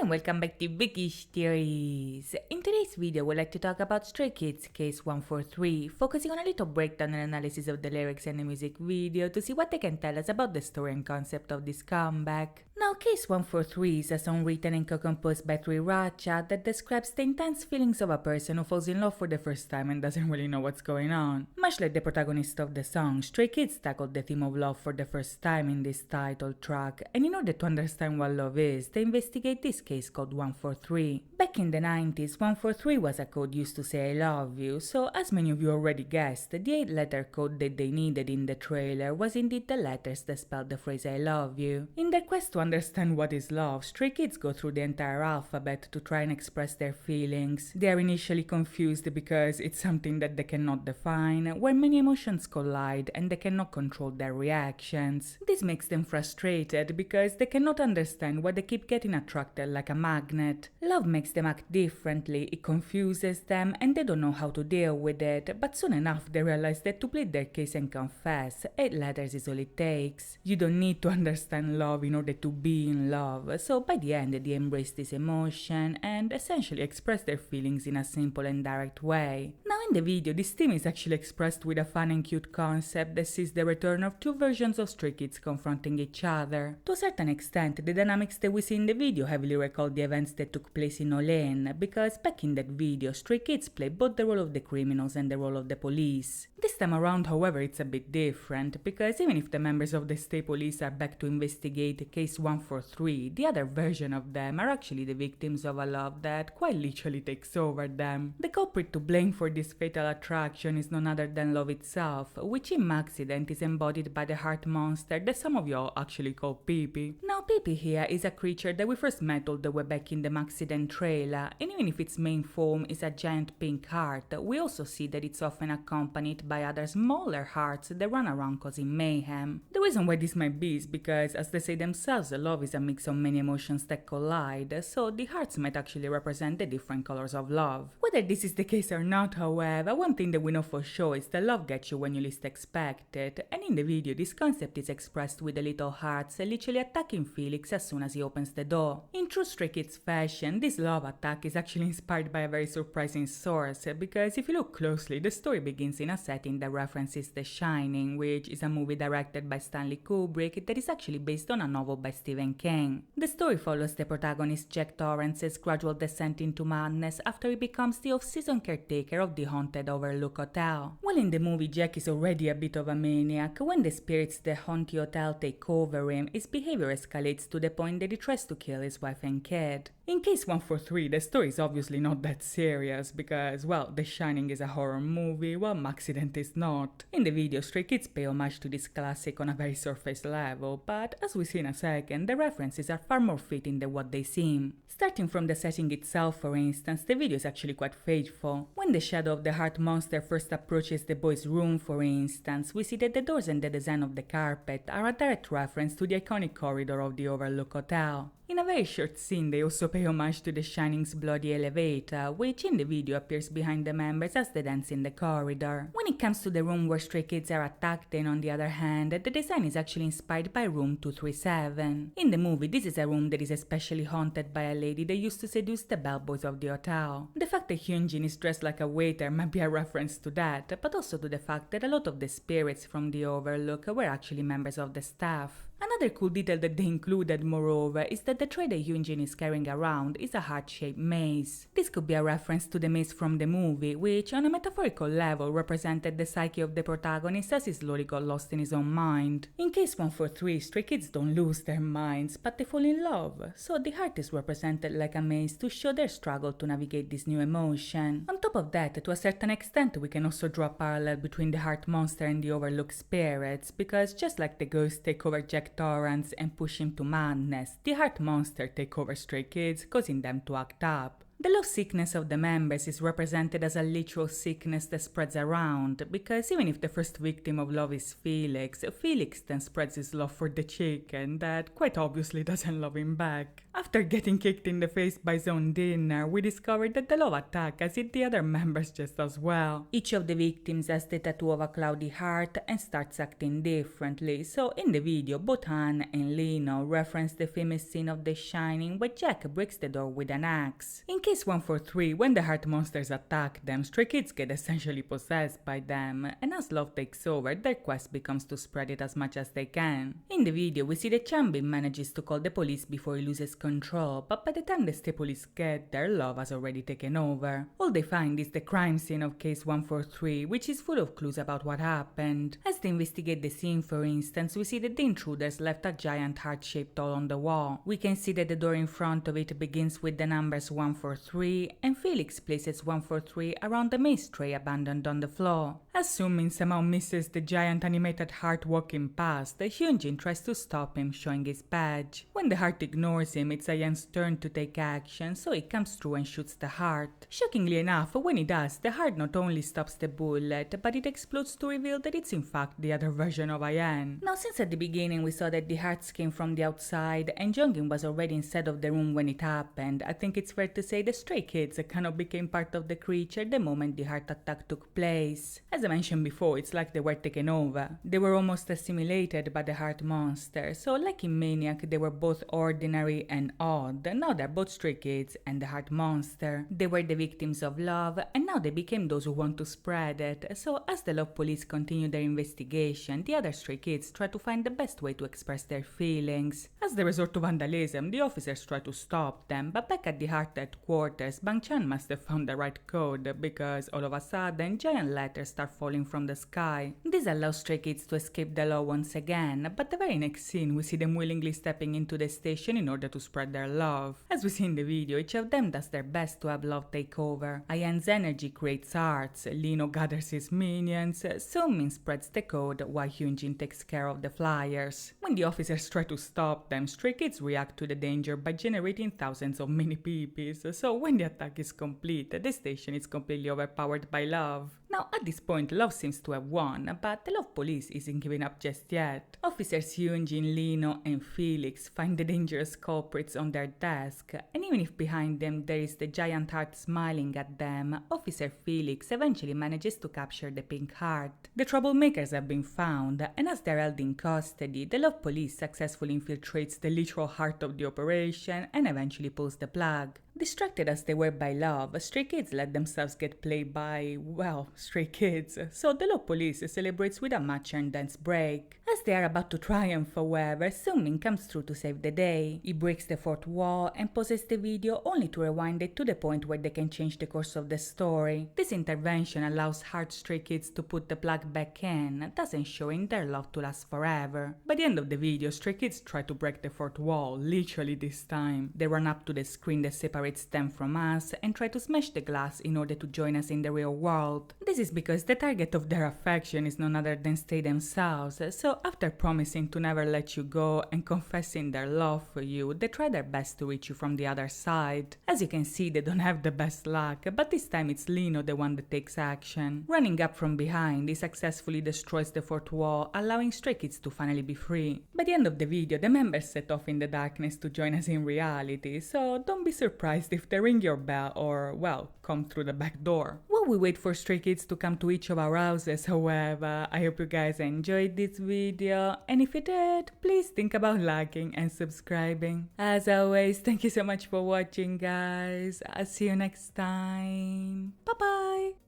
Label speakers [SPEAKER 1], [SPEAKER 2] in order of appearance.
[SPEAKER 1] and welcome back to Bookish theories. In today's video, we'd like to talk about Stray Kids Case 143, focusing on a little breakdown and analysis of the lyrics and the music video to see what they can tell us about the story and concept of this comeback. Now, Case 143 is a song written and co-composed by Racha that describes the intense feelings of a person who falls in love for the first time and doesn't really know what's going on. Much like the protagonist of the song, Stray Kids tackled the theme of love for the first time in this title track, and in order to understand what love is, they investigate this case called 143. Back in the 90s, 143 was a code used to say I love you, so as many of you already guessed, the 8-letter code that they needed in the trailer was indeed the letters that spelled the phrase I love you. In their quest to understand what is love, Stray Kids go through the entire alphabet to try and express their feelings. They are initially confused because it's something that they cannot define, where many emotions collide and they cannot control their reactions. This makes them frustrated because they cannot understand why they keep getting attracted like a magnet. Love makes them act differently, it confuses them and they don't know how to deal with it, but soon enough they realize that to plead their case and confess, 8 letters is all it takes. You don't need to understand love in order to be in love, so by the end they embrace this emotion and essentially express their feelings in a simple and direct way. Now in the video, this theme is actually expressed with a fun and cute concept that sees the return of two versions of Stray Kids confronting each other. To a certain extent, the dynamics that we see in the video heavily recall the events that took place in Olen, because back in that video, Stray Kids play both the role of the criminals and the role of the police. This time around, however, it's a bit different, because even if the members of the state police are back to investigate case 143, the other version of them are actually the victims of a love that quite literally takes over them. The culprit to blame for this fatal attraction is none other than love itself, which in MAXIDENT is embodied by the heart monster that some of y'all actually call Pee-Pee. Now Pee-Pee here is a creature that we first met all the way back in the MAXIDENT trailer, and even if its main form is a giant pink heart, we also see that it's often accompanied by other smaller hearts that run around causing mayhem. The reason why this might be is because, as they say themselves, love is a mix of many emotions that collide, so the hearts might actually represent the different colors of love. Whether this is the case or not, however, one thing that we know for sure is that love gets you when you least expect it, and in the video this concept is expressed with the little hearts literally attacking Felix as soon as he opens the door. In true Stray Kids fashion, this love attack is actually inspired by a very surprising source, because if you look closely, the story begins in a setting that references The Shining, which is a movie directed by Stanley Kubrick that is actually based on a novel by Stephen King. The story follows the protagonist Jack Torrance's gradual descent into madness after he becomes the off-season caretaker of the haunted Overlook Hotel. While in the movie Jack is already a bit of a maniac, when the spirits that haunt the hotel take over him, his behavior escalates to the point that he tries to kill his wife and kid. In case 143, the story is obviously not that serious because, well, The Shining is a horror movie, while MAXIDENT is not. In the video, Stray Kids pay homage to this classic on a very surface level, but as we see in a second, the references are far more fitting than what they seem. Starting from the setting itself, for instance, the video is actually quite faithful. When the shadow of the heart monster first approaches the boys' room, for instance, we see that the doors and the design of the carpet are a direct reference to the iconic corridor of the Overlook Hotel. In a very short scene, they also pay homage to The Shining's bloody elevator, which in the video appears behind the members as they dance in the corridor. When it comes to the room where Stray Kids are attacked, then on the other hand, the design is actually inspired by room 237. In the movie, this is a room that is especially haunted by a lady that used to seduce the bellboys of the hotel. The fact that Hyunjin is dressed like a waiter might be a reference to that, but also to the fact that a lot of the spirits from the Overlook were actually members of the staff. Another cool detail that they included, moreover, is that the tray that Hyunjin is carrying around is a heart-shaped mace. This could be a reference to the mace from the movie, which on a metaphorical level represented the psyche of the protagonist as he slowly got lost in his own mind. In case 143, Stray Kids don't lose their minds, but they fall in love, so the heart is represented like a mace to show their struggle to navigate this new emotion. On top of that, to a certain extent, we can also draw a parallel between the heart monster and the Overlook spirits, because just like the ghosts take over Jack Torrance and push him to madness, the heart monster take over Stray Kids, causing them to act up. The love sickness of the members is represented as a literal sickness that spreads around, because even if the first victim of love is Felix, Felix then spreads his love for the chicken that quite obviously doesn't love him back. After getting kicked in the face by his own dinner, we discovered that the love attack has hit the other members just as well. Each of the victims has the tattoo of a cloudy heart and starts acting differently, so in the video both Anne and Lino reference the famous scene of The Shining where Jack breaks the door with an axe. In case 143, when the heart monsters attack them, Stray Kids get essentially possessed by them, and as love takes over, their quest becomes to spread it as much as they can. In the video we see that Chanbin manages to call the police before he loses control, but by the time the Stray Police get there, love has already taken over. All they find is the crime scene of case 143, which is full of clues about what happened. As they investigate the scene, for instance, we see that the intruders left a giant heart-shaped hole on the wall. We can see that the door in front of it begins with the numbers 143, and Felix places 143 around the maze tray abandoned on the floor. As Sumin somehow misses the giant animated heart walking past, Hyunjin tries to stop him, showing his badge. When the heart ignores him, it's Ayan's turn to take action, so he comes through and shoots the heart. Shockingly enough, when he does, the heart not only stops the bullet, but it explodes to reveal that it's in fact the other version of Ayan. Now, since at the beginning we saw that the hearts came from the outside and Jongin was already inside of the room when it happened, I think it's fair to say the Stray Kids kind of became part of the creature the moment the heart attack took place. As I mentioned before, it's like they were taken over. They were almost assimilated by the heart monster, so like in Maniac, they were both ordinary and odd. Now they're both Stray Kids and the heart monster. They were the victims of love, and now they became those who want to spread it. So as the love police continue their investigation, the other Stray Kids try to find the best way to express their feelings. As they resort to vandalism, the officers try to stop them, but back at the heart headquarters, Bang-chan must have found the right code, because all of a sudden, giant letters start falling from the sky. This allows Stray Kids to escape the law once again, but the very next scene we see them willingly stepping into the station in order to spread their love. As we see in the video, each of them does their best to have love take over. Ayan's energy creates hearts, Lino gathers his minions, Seungmin spreads the code while Hyunjin takes care of the flyers. When the officers try to stop them, Stray Kids react to the danger by generating thousands of mini peepees, so when the attack is complete, the station is completely overpowered by love. Now at this point, love seems to have won, but the love police isn't giving up just yet. Officers Hyunjin, Lino and Felix find the dangerous culprits on their desk, and even if behind them there is the giant heart smiling at them, Officer Felix eventually manages to capture the pink heart. The troublemakers have been found, and as they're held in custody, the love police successfully infiltrates the literal heart of the operation and eventually pulls the plug. Distracted as they were by love, Stray Kids let themselves get played by, well, Stray Kids, so the love police celebrates with a much-earned dance break. As they are about to triumph, however, Seungmin comes through to save the day. He breaks the fourth wall and pauses the video only to rewind it to the point where they can change the course of the story. This intervention allows hard Stray Kids to put the plug back in, thus ensuring their love to last forever. By the end of the video, Stray Kids try to break the fourth wall, literally this time. They run up to the screen that separates them from us and try to smash the glass in order to join us in the real world. This is because the target of their affection is none other than Stay themselves, so after promising to never let you go and confessing their love for you, they try their best to reach you from the other side. As you can see, they don't have the best luck, but this time it's Lino the one that takes action. Running up from behind, he successfully destroys the fourth wall, allowing Stray Kids to finally be free. By the end of the video, the members set off in the darkness to join us in reality, so don't be surprised if they ring your bell or, well, come through the back door. While we wait for Stray Kids to come to each of our houses, however, I hope you guys enjoyed this video, and if you did, please think about liking and subscribing. As always, thank you so much for watching, guys. I'll see you next time. Bye bye!